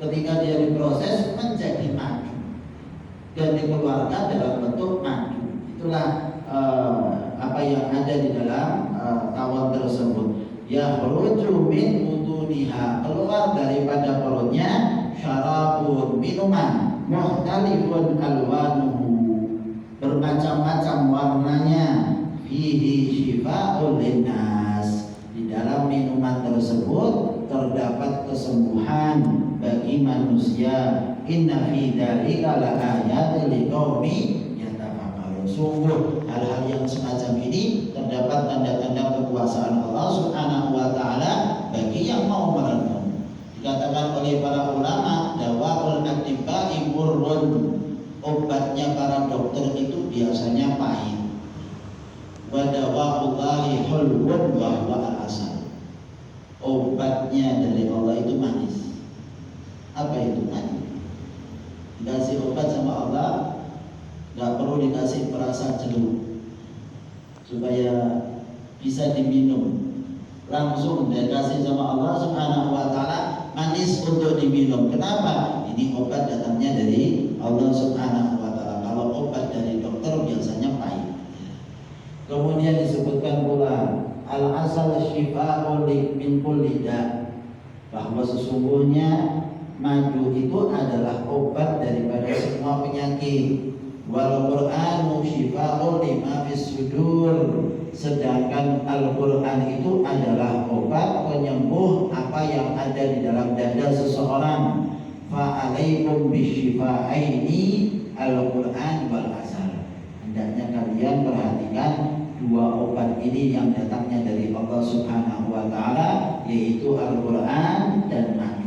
ketika dia diproses menjadi madu dan dikeluarkan dalam bentuk madu. Itulah apa yang ada di dalam tawon tersebut. Yakhruju min butuniha, keluar daripada perutnya syarabun, minuman, mukhtalifun alwanuhu, bermacam-macam warnanya, fihi syifa'ul linnas, di dalam minuman tersebut terdapat kesembuhan bagi manusia. Inna fi dzalika laayatin liqaumin yatafakkarun. Sungguh hal-hal yang semacam ini terdapat tanda-tanda kekuasaan Allah Subhanahu wa taala bagi yang mau merenung. Dikatakan oleh para ulama, dawaul atibba'i murrun, obatnya para dokter itu biasanya pahit. Wa dawa'ullahi hulwun wa huwa al-asal. Obatnya dari Allah itu manis. Apa itu manis? Dikasih obat sama Allah, nggak perlu dikasih perasa jeruk supaya bisa diminum, langsung dikasih sama Allah Subhanahu wa taala manis untuk diminum. Kenapa? Ini obat datangnya dari Allah Subhanahu wa taala. Kalau obat dari dokter biasanya pahit. Kemudian disebutkan pula al-asal syifa'un min kulli da', bahwa sesungguhnya madu itu adalah obat daripada semua penyakit. Wal Qur'anu syifa'un lima fis sudur, sedangkan Al-Qur'an itu adalah obat penyembuh apa yang ada di dalam dada seseorang. Fa alaikum bisyifa'aini al-Qur'an wal asal. Hendaknya kalian perhatikan dua obat ini yang datangnya dari Allah Subhanahu wa taala, yaitu Al-Qur'an dan madu.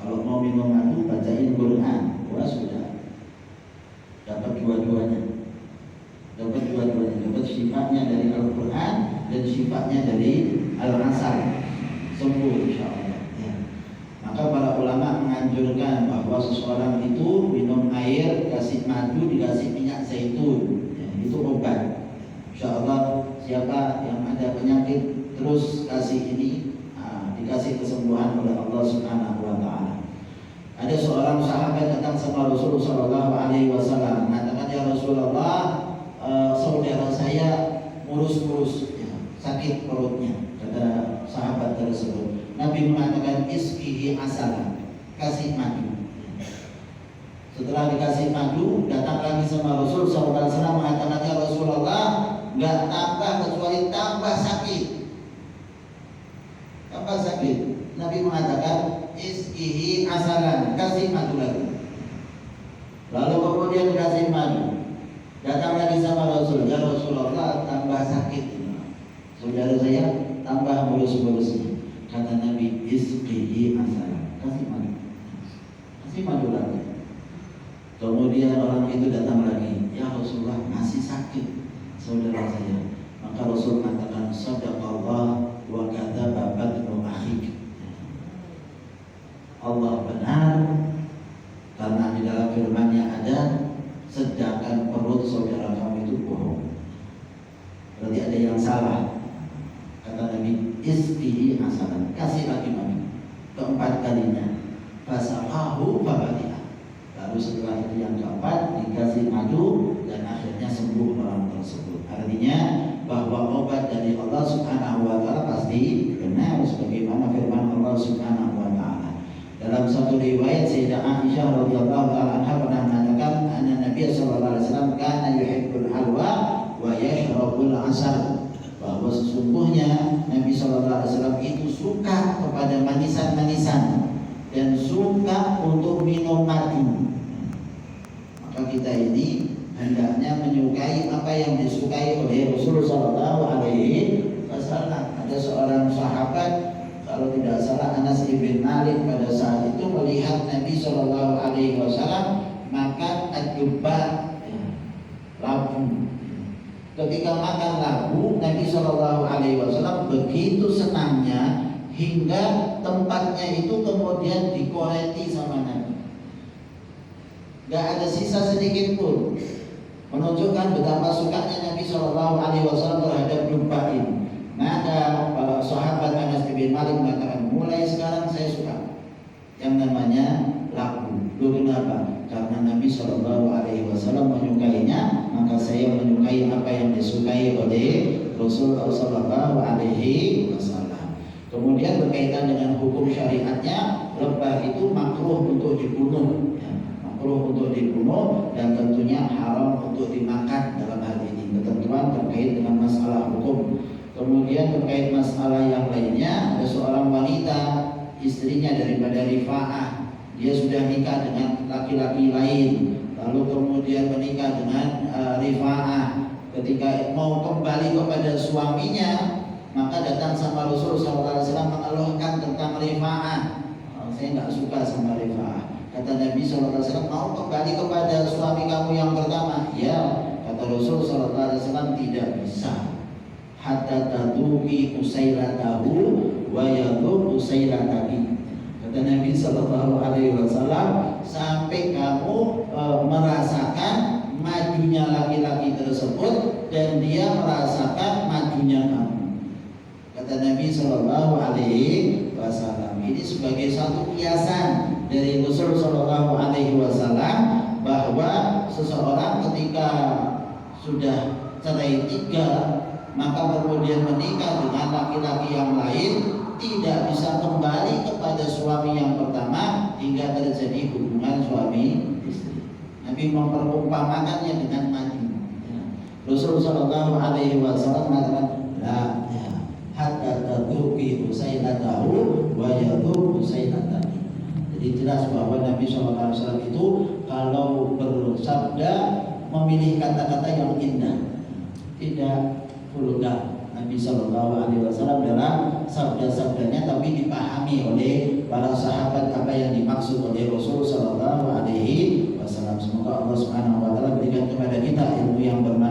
Kalau mau minum madu, bacain Quran. Wah, sudah dapat dua-duanya. Dapat sifatnya dari Al-Quran dan sifatnya dari Al-Asal. Sembuh insyaallah ya. Maka para ulama menganjurkan bahwa seseorang itu minum air, dikasih madu, dikasih minyak zaitun ya, itu obat. Insyaallah siapa yang ada penyakit terus kasih ini, dikasih kesembuhan oleh Allah Subhanahu wa taala. Ada seorang sahabat datang sama Rasulullah Shallallahu Alaihi Wasallam, mengatakan, ya Rasulullah, saudara saya murus-murus, ya, sakit perutnya. Kata sahabat tersebut, Nabi mengatakan, isqihi asalan, kasih madu. Setelah dikasih madu, datang lagi sama Rasul Shallallahu Alaihi Wasallam, mengatakan, ya Rasulullah, nggak tambah kecuali tambah sakit. Tambah sakit. Nabi mengatakan, isqihi asalan, kasih madu lagi. Lalu kemudian dikasih madu, datang lagi sama Rasul, ya Rasulullah, tambah sakit. Saudara saya tambah mulus-mulusnya. Kata Nabi, isqihi asalan, kasih madu. Kasih madu lagi. Kemudian orang itu datang lagi, ya Rasulullah, masih sakit saudara saya. Maka Rasul mengatakan, sadaqallah wa kadzaba batnu akhik. Allah benar, karena di dalam firman-Nya ada, sedangkan perut saudara kamu itu bohong. Berarti ada yang salah. Kata Nabi, isqihi asalan, kasih lagi madu. Keempat kalinya, fasaqahu fabadi'a. Lalu setelah itu yang keempat dikasih madu dan akhirnya sembuh orang tersebut. Artinya bahwa obat dari Allah Subhanahu wa taala pasti benar sebagaimana firman Allah Subhanahu wa taala. Dalam satu riwayat Sayyidah Aisyah radhiyallahu taala anha pernah mengatakan, anna Nabi sallallahu alaihi wasallam kana yuhibbul halwa wa yashrabul asal, bahwa sesungguhnya Nabi sallallahu alaihi wasallam itu suka kepada manisan-manisan dan suka untuk minum madu. Maka kita ini hendaknya menyukai apa yang disukai oleh Rasulullah sallallahu alaihi wasallam. Ada seorang sahabat, kalau tidak salah Anas ibn Malik, pada saat itu melihat Nabi Shallallahu Alaihi Wasallam makan adjubah, labu. Ketika makan labu, Nabi Shallallahu Alaihi Wasallam begitu senangnya hingga tempatnya itu kemudian dikoreti sama Nabi. Gak ada sisa sedikit pun, menunjukkan betapa sukanya Nabi Shallallahu Alaihi Wasallam terhadap jubah ini. Maka para sahabat Anas bin Malik mengatakan, mulai sekarang saya suka Loh kenapa? Karena Nabi Shallallahu Alaihi Wasallam menyukainya, maka saya menyukai apa yang disukai oleh Rasulullah Shallallahu Alaihi Wasallam. Kemudian berkaitan dengan hukum syariatnya, lebah itu makruh untuk dibunuh, ya, makruh untuk dibunuh dan tentunya haram untuk dimakan dalam hal ini. Ketentuan terkait dengan masalah hukum. Kemudian terkait masalah yang lainnya, ada seorang wanita, istrinya daripada Rifa'ah, dia sudah nikah dengan laki-laki lain, lalu kemudian menikah dengan Rifa'ah. Ketika mau kembali kepada suaminya, maka datang sama Rasul SAW mengeluhkan tentang Rifa'ah. Saya nggak suka sama Rifa'ah. Kata Nabi SAW, mau kembali kepada suami kamu yang pertama? Ya, kata Rasul SAW, tidak bisa. Hatta taduki usailatahu wa yadhu usailataki. Kata Nabi Sallallahu Alaihi Wasallam, sampai kamu merasakan majunya laki-laki tersebut dan dia merasakan majunya kamu. Kata Nabi Sallallahu Alaihi Wasallam. Ini sebagai satu kiasan dari Rasul Sallallahu Alaihi Wasallam bahwa seseorang ketika sudah cerai 3 maka kemudian menikah dengan laki-laki yang lain tidak bisa kembali kepada suami yang pertama hingga terjadi hubungan suami istri. Nabi memperumpamakannya dengan mati. Rasulullah Shallallahu Alaihi Wasallam mengatakan, la ya, hatta tatuki usailatahu wa yadu usailatani. Jadi jelas bahwa Nabi Shallallahu Alaihi Wasallam itu kalau bersabda memilih kata-kata yang indah, tidak vulgar. Nabi Shallallahu Alaihi Wasallam dalam sabda-sabdanya tapi dipahami oleh para sahabat apa yang dimaksud oleh Rasul Shallallahu Alaihi Wasallam. Semoga Allah Subhanahu Wa Taala berikan kepada kita ilmu yang bermanfaat